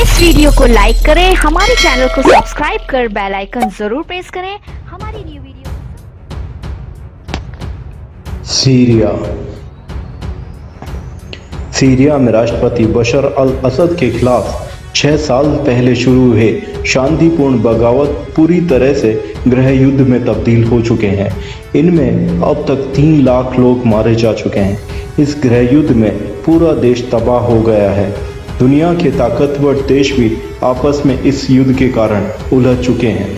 इस वीडियो को लाइक करें, हमारे चैनल को सब्सक्राइब कर बेल आइकन जरूर प्रेस करें हमारी न्यू वीडियो। सीरिया में राष्ट्रपति बशर अल असद के खिलाफ 6 साल पहले शुरू हुए शांतिपूर्ण बगावत पूरी तरह से गृह युद्ध में तब्दील हो चुके हैं। इनमें अब तक 3 लाख लोग मारे जा चुके हैं। इस गृह युद्ध में पूरा देश तबाह हो गया है। दुनिया के ताकतवर देश भी आपस में इस युद्ध के कारण उलझ चुके हैं।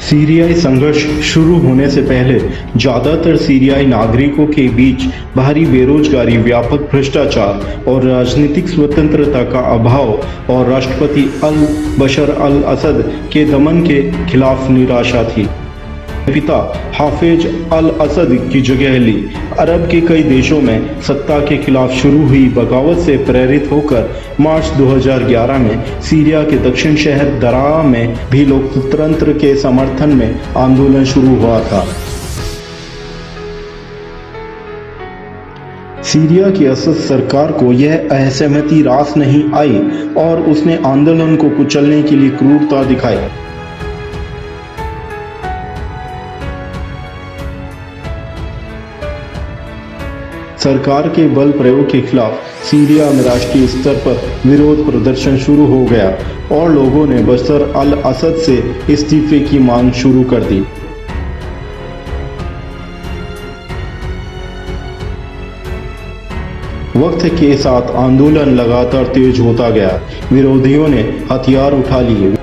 सीरियाई संघर्ष शुरू होने से पहले ज़्यादातर सीरियाई नागरिकों के बीच भारी बेरोजगारी, व्यापक भ्रष्टाचार और राजनीतिक स्वतंत्रता का अभाव और राष्ट्रपति बशर अल असद के दमन के खिलाफ निराशा थी। पिता हाफिज अल असद की जगह ली। अरब के कई देशों में सत्ता के खिलाफ शुरू हुई बगावत से प्रेरित होकर मार्च 2011 में सीरिया के दक्षिण शहर दरा में भी लोकतंत्र के समर्थन में आंदोलन शुरू हुआ था। सीरिया की असद सरकार को यह असहमति रास नहीं आई और उसने आंदोलन को कुचलने के लिए क्रूरता दिखाई। सरकार के बल प्रयोग के खिलाफ सीरिया में राष्ट्रीय स्तर पर विरोध प्रदर्शन शुरू हो गया और लोगों ने बशर अल असद से इस्तीफे की मांग शुरू कर दी। वक्त के साथ आंदोलन लगातार तेज होता गया। विरोधियों ने हथियार उठा लिए।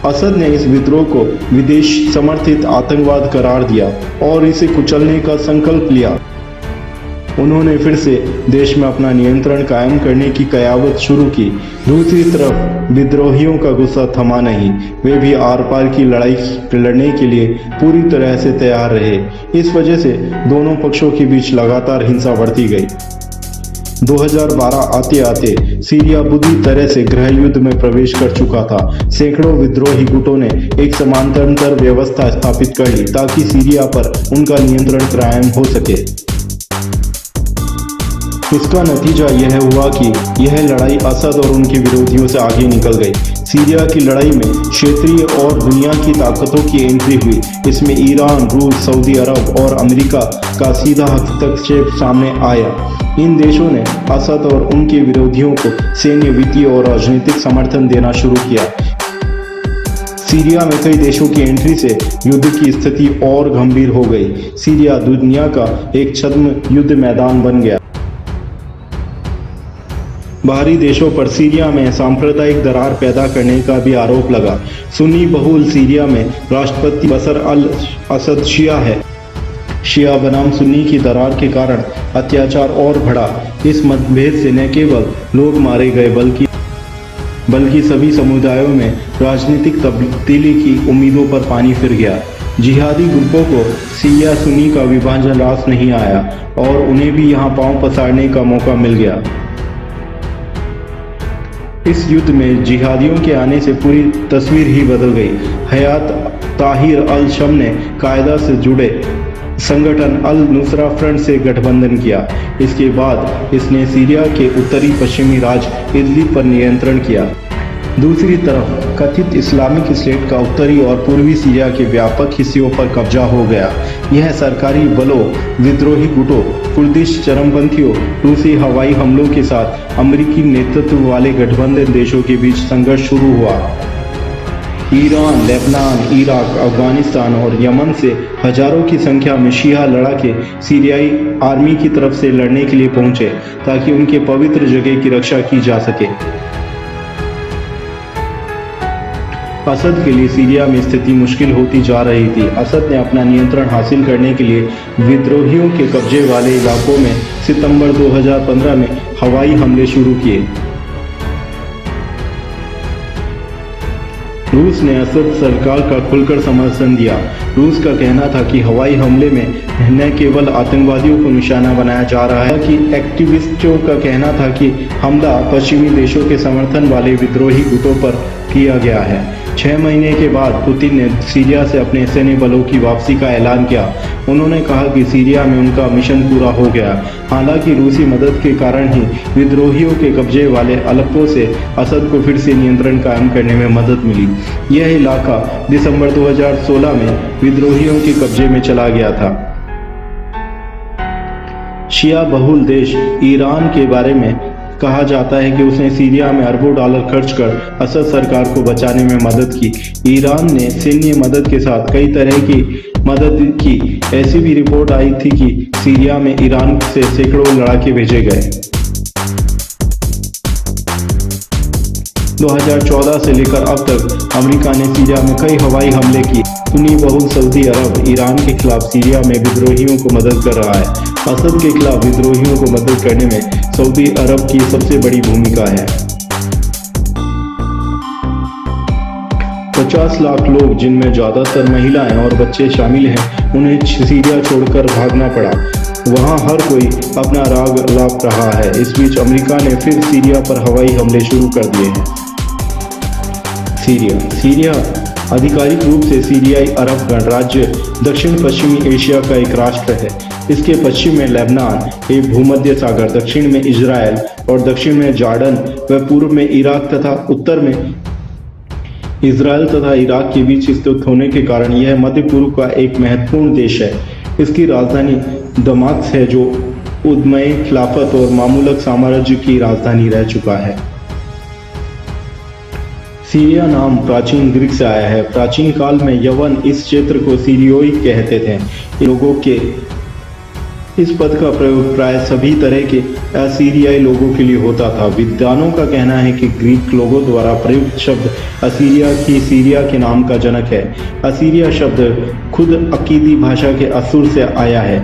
असद ने इस विद्रोह को विदेश समर्थित आतंकवाद करार दिया और इसे कुचलने का संकल्प लिया। उन्होंने फिर से देश में अपना नियंत्रण कायम करने की कयावत शुरू की। दूसरी तरफ विद्रोहियों का गुस्सा थमा नहीं। वे भी आर पार की लड़ाई लड़ने के लिए पूरी तरह से तैयार रहे। इस वजह से दोनों पक्षों के बीच लगातार हिंसा बढ़ती गई। 2012 आते आते सीरिया बुरी तरह से गृह युद्ध में प्रवेश कर चुका था। सैकड़ों विद्रोही गुटों ने एक समानांतर व्यवस्था स्थापित कर ली ताकि सीरिया पर उनका नियंत्रण कायम हो सके। इसका नतीजा यह हुआ कि यह लड़ाई असद और उनके विरोधियों से आगे निकल गई। सीरिया की लड़ाई में क्षेत्रीय और दुनिया की ताकतों की एंट्री हुई। इसमें ईरान, रूस, सऊदी अरब और अमेरिका का सीधा हस्तक्षेप सामने आया। इन देशों ने असद और उनके विरोधियों को सैन्य, वित्तीय और राजनीतिक समर्थन देना शुरू किया। सीरिया में कई देशों की एंट्री से युद्ध की स्थिति और गंभीर हो गई। सीरिया दुनिया का एक छद्म युद्ध मैदान बन गया। बाहरी देशों पर सीरिया में सांप्रदायिक दरार पैदा करने का भी आरोप लगा। सुन्नी बहुल सीरिया में राष्ट्रपति बशर अल असद शिया है। शिया बनाम सुन्नी की दरार के कारण अत्याचार और बढ़ा। इस मतभेद से न केवल लोग मारे गए बल्कि सभी समुदायों में राजनीतिक तब्दीली की उम्मीदों पर पानी फिर गया। जिहादी ग्रुपों को शिया सुन्नी का विभाजन रास नहीं आया और उन्हें भी यहाँ पांव पसारने का मौका मिल गया। इस युद्ध में जिहादियों के आने से पूरी तस्वीर ही बदल गई। हयात ताहिर अल शम ने कायदा से जुड़े संगठन अल नुसरा फ्रंट से गठबंधन किया। इसके बाद इसने सीरिया के उत्तरी पश्चिमी राज्य इदलिब पर नियंत्रण किया। दूसरी तरफ कथित इस्लामिक स्टेट का उत्तरी और पूर्वी सीरिया के व्यापक हिस्सों पर कब्जा हो गया। यह सरकारी बलों, विद्रोही गुटों, कुर्दिश चरमपंथियों, रूसी हवाई हमलों के साथ अमेरिकी नेतृत्व वाले गठबंधन देशों के बीच संघर्ष शुरू हुआ। ईरान, लेबनान, इराक, अफगानिस्तान और यमन से हजारों की संख्या में शिया लड़ाके सीरियाई आर्मी की तरफ से लड़ने के लिए पहुंचे ताकि उनके पवित्र जगह की रक्षा की जा सके। असद के लिए सीरिया में स्थिति मुश्किल होती जा रही थी। असद ने अपना नियंत्रण हासिल करने के लिए विद्रोहियों के कब्जे वाले इलाकों में सितंबर 2015 में हवाई हमले शुरू किए। रूस ने असद सरकार का खुलकर समर्थन दिया। रूस का कहना था कि हवाई हमले में न केवल आतंकवादियों को निशाना बनाया जा रहा है कि एक्टिविस्टों का कहना था कि हमला पश्चिमी देशों के समर्थन वाले विद्रोही गुटों पर किया गया है। 6 महीने के बाद पुतिन ने सीरिया से अपने सैन्य बलों की वापसी का ऐलान किया। उन्होंने कहा कि सीरिया में उनका मिशन पूरा हो गया। हालांकि रूसी मदद के कारण ही विद्रोहियों के कब्जे वाले अलेप्पो से असद को फिर से नियंत्रण कायम करने में मदद मिली। यह इलाका दिसंबर 2016 में विद्रोहियों के कब्जे में चला गया था। शिया बहुल देश ईरान के बारे में कहा जाता है कि उसने सीरिया में अरबों डॉलर खर्च कर असद सरकार को बचाने में मदद की। ईरान ने सैन्य मदद के साथ कई तरह की मदद की। ऐसी भी रिपोर्ट आई थी कि सीरिया में ईरान से सैकड़ों लड़ाके भेजे गए। 2014 से लेकर अब तक अमेरिका ने सीरिया में कई हवाई हमले किए। सुन्नी बहुल सऊदी अरब ईरान के खिलाफ सीरिया में विद्रोहियों को मदद कर रहा है। असद के खिलाफ विद्रोहियों को मदद करने में सऊदी अरब की सबसे बड़ी भूमिका है। 50 लाख लोग, जिनमें ज्यादातर महिलाएं और बच्चे शामिल हैं, उन्हें सीरिया छोड़कर भागना पड़ा। वहां हर कोई अपना राग अलाप रहा है। इस बीच अमेरिका ने फिर सीरिया पर हवाई हमले शुरू कर दिए हैं। सीरिया आधिकारिक रूप से सीरियाई अरब गणराज्य दक्षिण पश्चिमी एशिया का एक राष्ट्र है। इसके पश्चिम में लेबनान, एक भूमध्य सागर, दक्षिण में इजराइल और दक्षिण में जॉर्डन व पूर्व में इराक तथा उत्तर में इजराइल तथा इराक के बीच स्थित होने के कारण यह मध्य पूर्व का एक महत्वपूर्ण देश है। इसकी राजधानी दमास्क है, जो उदमय खिलाफत और मामलुक साम्राज्य की राजधानी रह चुका है। सीरिया नाम प्राचीन ग्रीक से आया है। प्राचीन काल में यवन इस क्षेत्र को सीरियोई कहते थे। लोगों के इस पद का प्रयोग प्राय सभी तरह के असीरियाई लोगों के लिए होता था। विद्वानों का कहना है कि ग्रीक लोगों द्वारा प्रयुक्त शब्द असीरिया की सीरिया के नाम का जनक है। असीरिया शब्द खुद अकीदी भाषा के असुर से आया है।